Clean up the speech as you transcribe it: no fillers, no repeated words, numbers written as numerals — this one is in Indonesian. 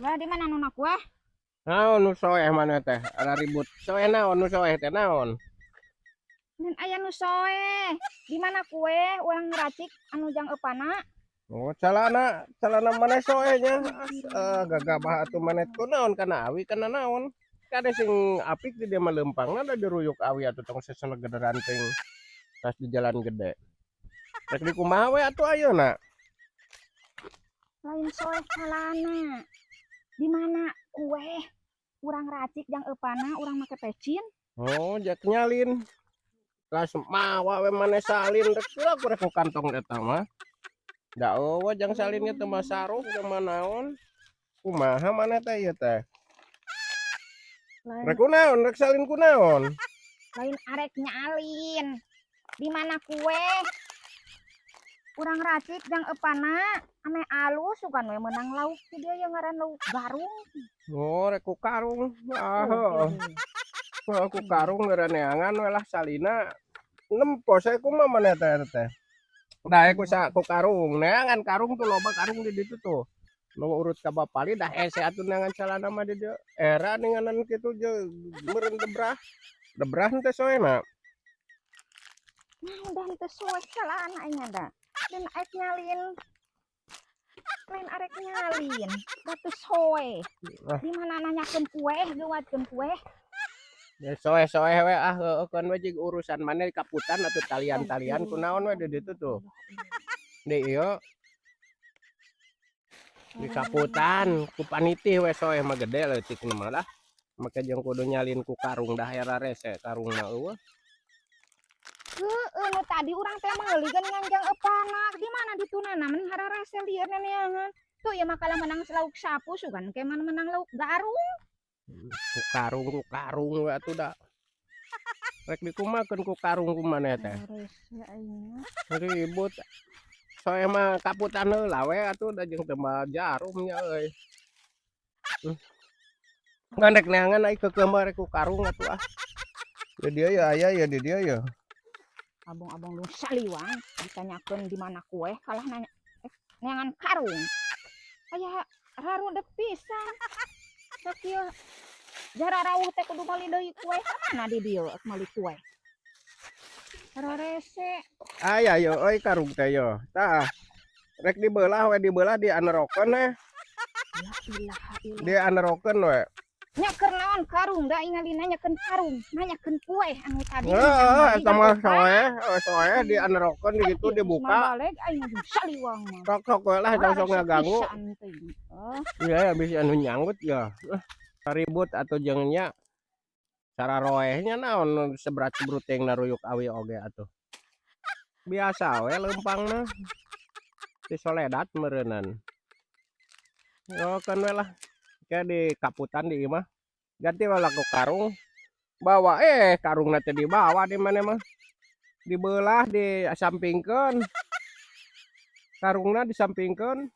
Wah, di mana nuna kue? Naon nu soeh mana teh? Ada ribut. Soeh naon nu soeh teh naon? Dan ayah nu soe. Di mana kue? Orang ngeracik anu jang epana. Oh, calana mana soehnya? Alhamdulillah. Gagabah atuh manet ku naon kana awi kana naon? Kade sing apik di dia melempang ada diruyuk awi atuh tong sesana gederan teh pas di jalan gede. Rek di kumaha we atuh ayeuna? Lain soe calana. Di mana kue? Orang racik jang epana, orang make pecin. Oh, jak nyalin. Las mawa we maneh salin rek pula ku rek ku kantong eta mah. Da eueuh jang salin ge teu mah sarung jeung manaon. Kumaha maneh teh ieu teh? Lain Rek kunaon? Rek salin kunaon? lain arek nyalin. Di mana kue? Orang racik jang epana. Ame alus sugan we menang lauk ti dia yang ngaran lauk garung. Oh, rek ku karung. Ah, Oh, heuh. Ku karung ngeureunangan we lah salina. Nempos we kumaha maneh teh eta teh? Da ku karung. Neangan karung tuh loba karung di ditu tuh. Nu urut ka bapali dah hese atuh neangan calana mah di dieu. Era ninganan kitu je meureun debrah. Debrah teh soena. Nah, udah itu soe calana nya da. Dan arek nyalin. Lain arek nyalin. Batu soe. Ah, Di mana nanyakeun kue, geuwakeun kue. ya soeh-soeh we ah heueuh keun we jig urusan maneh kaputan atuh talian-talian kunaon we di ditu tuh. Di ieu di kaputan ku panitih we soeh mah gede leutikna mah lah. Make jeung kudu nyalin ku karung dah era rese karung mah eueuh. Heeh, nu tadi urang teh meuli geuningan jang epana. Di mana ditunana mun hararese lieur neangan. Tuh ya makalah menang lauk sapu sugan ke menang lauk garung. Ku karung we atuh da. Rek dikumakeun ku karung kumaneh teh. Hararese aing. Ribut. Soeh mah kaputan heula we atuh da jeung teu mah jarum nya euy. Ngandek neangan ai keukeuh mah rek ku karung atuh ah. Ya dia ya aya ya di dia ya. Abang-abang lu saliwang ditanyakeun di mana kue kalah nanya neangan karung. Aya raru dep pisan. Sok ieu jararawuh teh kudu meuli deui kue mana di dieu meuli kue. Hararese. Aya yo euy karung teh yo. Tah. Rek dibeulah we dibeulah dianerokeun we. La ilaha illallah. Dianerokeun we. Nya keur naon karung da ingali nanyakeun karung, nanyakeun kue anu tadi Heeh, meuli eta jang mah epana. soeh dianerokeun di kitu dibuka. Balik aing mah saliwang mah. Sok-sok we lah sok ngaganggu. Pisan teuing. Iya ya bisa anu nyanggut ya. Ribut atuh jeung nya cara roehnya naon sebrat sebruting naruyuk awi oge atuh. Biasa we leumpangna. Ti soledat meureunnan. Yo kan we lah. Kayak di kaputan di imah. Ganti we lah ku karung. Bawa karungna teh dibawa di mana mah. Dibeulah disampingkeun. Karungna disampingkeun.